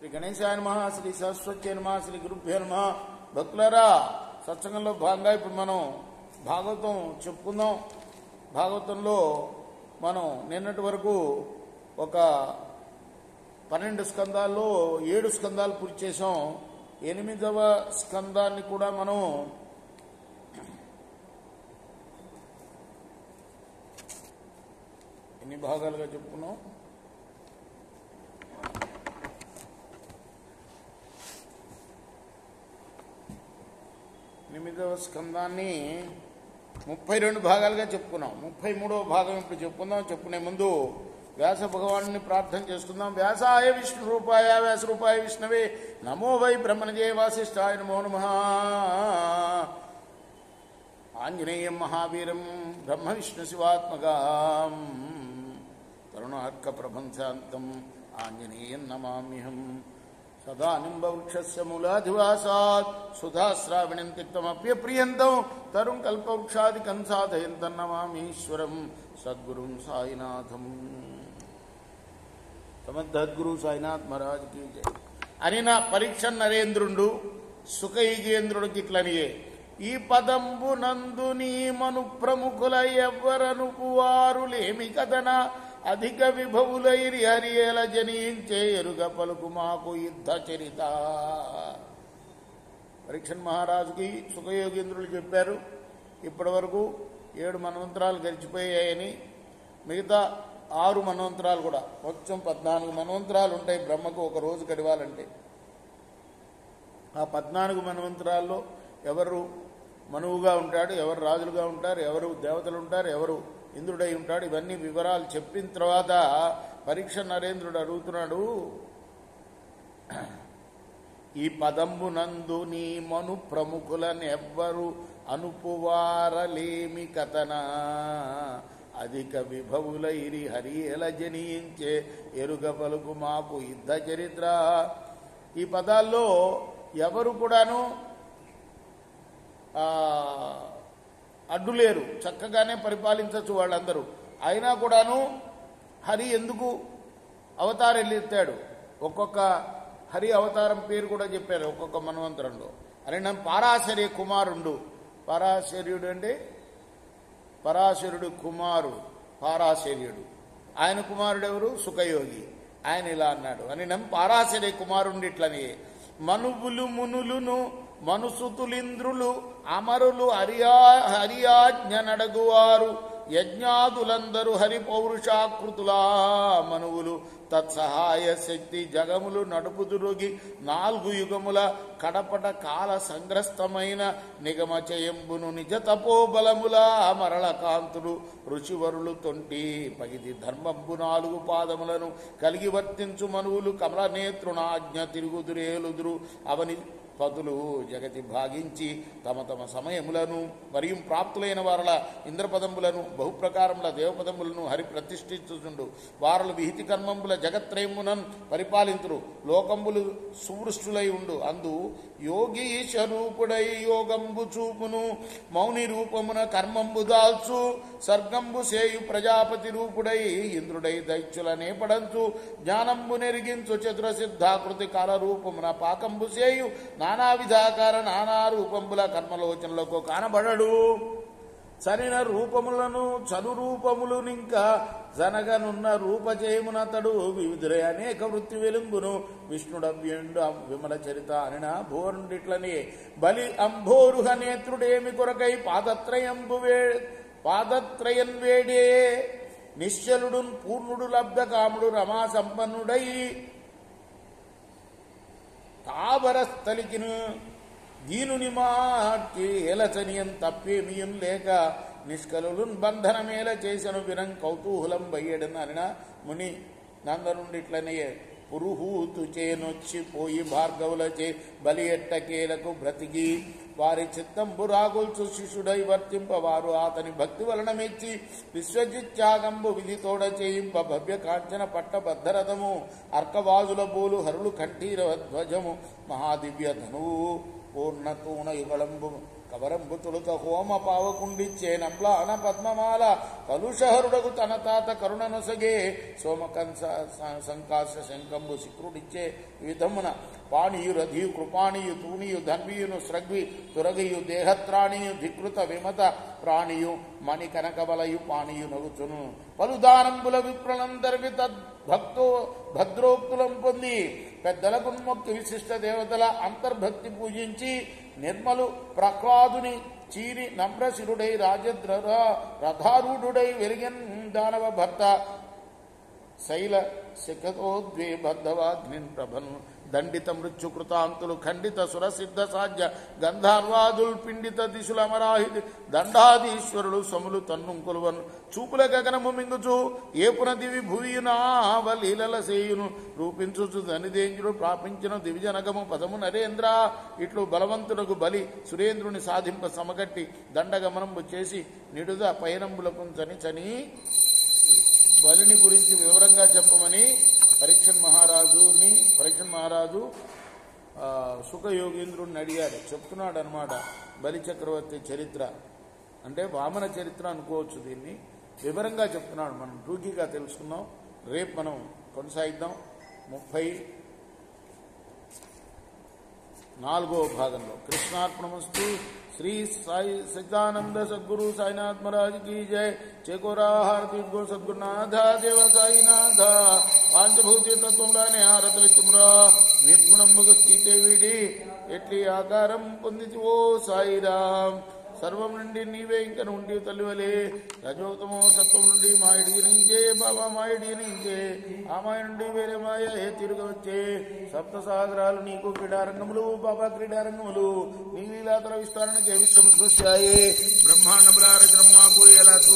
శ్రీ గణేశాయ నమః, శ్రీ సరస్వత్యై నమః, శ్రీ గురుభ్యో నమః. భక్తులారా, సత్సంగంలో భాగంగా ఇప్పుడు మనం భాగవతం చెప్పుకుందాం. భాగవతంలో మనం నిన్నటి వరకు ఒక 12 స్కందాల్లో 7 స్కందాలు పూర్తి చేసాం. 8వ స్కందాన్ని కూడా మనం ఎన్ని భాగాలుగా చెప్పుకున్నాం? 8వ స్కందాన్ని 32 భాగాలుగా చెప్పుకున్నాం. 33వ భాగం ఇప్పుడు చెప్పుకుందాం. చెప్పుకునే ముందు వ్యాస భగవాను ప్రార్థన చేసుకుందాం. వ్యాసాయ విష్ణు రూపాయ వ్యాస రూపాయ విష్ణవే నమో వై బ్రహ్మణజే వాసిష్ఠాయ నమో నమః. ఆంజనేయం మహావీరం బ్రహ్మ విష్ణు శివాత్మకాం కరుణార్క ప్రభంశాంతం ఆంజనేయం నమామ్యహం. సదా నింబవృక్షస్య మూలాధివాసాత్ సుధాశ్రావిణం తిక్తమప్యప్రియంతం తరుం కల్పవృక్షాదికం సాధయంతం నమామీశ్వరం సద్గురుం సాయినాథం. సమర్థద్గురు సాయినాథ్ మహారాజ్కి జై. అని నా పరీక్ష నరేంద్రుండు సుఖయుగేంద్రుడికి ఇట్లనియే ఈ పదంబు నందు నీ మను ప్రముఖుల ఎవ్వరనుపు వారులేమి కథన అధిక విభవులైరి హరియేల జనించే ఎరుగ పలుకు మాకు యుద్ధ చరిత. పరీక్షణ్ మహారాజుకి సుఖయోగేంద్రులు చెప్పారు. ఇప్పటి వరకు 7 మన్వంతరాలు గడిచిపోయాయని, మిగతా 6 మన్వంతరాలు కూడా మొత్తం 14 మన్వంతరాలు ఉంటాయి బ్రహ్మకు ఒక రోజు గడవాలంటే. ఆ 14 మన్వంతరాల్లో ఎవరు మనువుగా ఉంటాడు, ఎవరు రాజులుగా ఉంటారు, ఎవరు దేవతలు ఉంటారు, ఎవరు ఇంద్రుడై ఉంటాడు, ఇవన్నీ వివరాలు చెప్పిన తర్వాత పరీక్ష నరేంద్రుడు అడుగుతున్నాడు, ఈ పదంబునందు నీ మను ప్రముఖులనెవ్వరు అనుపువారలేమి కథన అధిక విభవులైరి హరియేల జనించే ఎరుగ పలుకు మాకు యుద్ధ చరిత్ర. ఈ పదాల్లో ఎవరు కూడాను అడ్డులేరు, చక్కగానే పరిపాలించవచ్చు వాళ్ళందరూ. అయినా కూడాను హరి ఎందుకు అవతారం ఎత్తాడు, ఒక్కొక్క హరి అవతారం పేరు కూడా చెప్పారు ఒక్కొక్క మన్వంతరంలో. అని నన్ను పారాశర్య కుమారుడు, పారాశర్యుడు అంటే పరాశరుడు కుమారుడు పారాశర్యుడు, ఆయన కుమారుడు ఎవరు? సుఖయోగి. ఆయన ఇలా అన్నాడు అని నన్ను పారాశర్య కుమారుండి ఇట్లని మనువులు మునులును మనుసుతులింద్రులు అమరులు హరియాజ్ఞ నడగువారు యజ్ఞాదులందరూ హరి పౌరుషాకృతులా మనువులు తత్సహాయ శక్తి జగములు నడుపుదురుగి 4 యుగముల కడపట కాల సంగ్రస్తమైన నిగమచయంబును నిజ తపోబలముల మరళ కాంతులు ఋషివరులు తొంటి పగిది ధర్మంబు 4 పాదములను కలిగి వర్తించు మనువులు కమల నేత్రునాజ్ఞ తిరుగుదురేలుదురు అవని పదులు జగతి భాగించి తమ తమ సమయములను మరియు ప్రాప్తులైన వారల ఇంద్రపదంబులను బహుప్రకారముల దేవపదములను హరి ప్రతిష్ఠించుచుండు. వారల విహితి కర్మంబుల జగత్రయమునన్ పరిపాలింతురు. లోకంబులు సువృష్టులై ఉండు అందు యోగీశరూపుడై యోగంబు చూపును మౌని రూపమున కర్మంబు దాల్చు సర్గంబు సేయు ప్రజాపతి రూపుడై ఇంద్రుడై దైత్యుల నేపడంచు జ్ఞానంబు నెరిగించు చతుర సిద్ధాకృతి కాల రూపమున పాకంబు సేయు నానా విధాకార నానా రూపంబుల కర్మలోచనలకు కానబడడు. చనిన రూపములను చను రూపములునింకా జనగనున్న రూపజయమునతడు వివిధులై అనేక వృత్తి వెలుంగును విష్ణుడవ్యుండు విమల చరిత అనిన భోరుండిట్లని బలి అంభోరుహ నేత్రుడేమి కొరకై పాదత్రయం వేడే నిశ్చలుడు పూర్ణుడు లబ్ధ కాముడు రమా సంపన్నుడై తావరస్థలికిను దీనుని మాటి ఎలచనియం తప్పేమియం లేక నిష్కలులున్ బంధనమేల చేసను వినం కౌతూహలం బయ్యడని అనిన ముని నందనుండిట్లనే పురుహూతు చేనొచ్చి పోయి భార్గవులచే బలి ఎట్టకేలకు బ్రతికి వారి చిత్తంబు రాగుల్చు శిష్యుడై వర్తింపవారు అతని భక్తి వలన మెచ్చి విశ్వజిత్యాగంబు విధితోడ చేయింప భవ్య కాంచన పట్టబద్ధరథము అర్కవాజుల బోలు హరులు కంఠీరవ ధ్వజము మహాదివ్య ధనువు పూర్ణతూణ యుగళంబు కవరంబు తొలుత హోమ పావకుండిచ్చే నంబ్లాన పద్మమాల కలుషహరుడకు తన తాత కరుణనొసగే సోమకంస సంకాశ శంకంబు శిఖరుడిచ్చే విధమున పాణియు రధియు కృపాణియు తూణియు ధన్వియును స్రగ్వి తురగియు దేహత్రాణియు ధికృత విమత ప్రాణియు మణి కనకబలయు పాణియు నగుచును పలుదానంబుల విప్రలందరివి భద్రోక్తులం పొంది పెద్దలకు మొక్కి విశిష్ట దేవతల అంతర్భక్తి పూజించి నిర్మలు ప్రహ్లాదుని చీరి నమ్రశిరుడై రాజద్ర రథారూఢుడై వెలిగన్ దానవ భర్త శైల శిఖతోద్వే బద్ధవాగ్నిన్ ప్రభను దండిత మృత్యుకృతాంతులు ఖండిత సురసిద్ధ సాధ్య గంధర్వాదుల్ పిండిత దిశుల అమరాహితి దండాధీశ్వరుడు సములు తన్నుంకులువను చూపుల గగనము మింగుచు ఏపున దివి భూయునావలీలల సేయును రూపించుచు ధనిదేంద్రుడు ప్రాపించిన దివిజనగము పదము నరేంద్ర ఇట్లు బలవంతునకు బలి సురేంద్రుని సాధింప సమగట్టి దండగమనంబు చేసి నిడుద పైనంబులకు చని బలిని గురించి వివరంగా చెప్పమని పరీక్షణ్ మహారాజు సుఖయోగేంద్రుడిని అడిగాడు. చెప్తున్నాడు అనమాట బలి చక్రవర్తి చరిత్ర. అంటే వామన చరిత్ర అనుకోవచ్చు. దీన్ని వివరంగా చెప్తున్నాడు. మనం టూకీగా తెలుసుకున్నాం. రేపు మనం కొనసాగిద్దాం 34వ భాగంలో. కృష్ణార్పణమస్తు. श्री साई सच्चिदानंद सद्गुरु साईनाथ महाराज की जय. चेकोरा हारती गो सद्गुरुनाथ देव साईनाथ पांचभूति तत्वमुलाने हारतली तुमरा निर्गुणंबुग స్థితే వీడి ఎట్లి ఆకారం పొందితి ఓ సాయిరాం. సర్వం నుండి నీవే ఇంక నుండి తల్లివలే రజోతమో సత్వం నుండి మాయడికి నుంచే బాబా మాయడికి నుంచే ఆ మాయ నుండి వేరే మాయ తిరగవచ్చే. సప్త సాగరాలు నీకు క్రీడారంగములు బాబా క్రీడారంగములు నీ లీలాతర విస్తారణకే విశ్వం సృష్టాయే బ్రహ్మాండముల రచనమ్మాకు ఎలా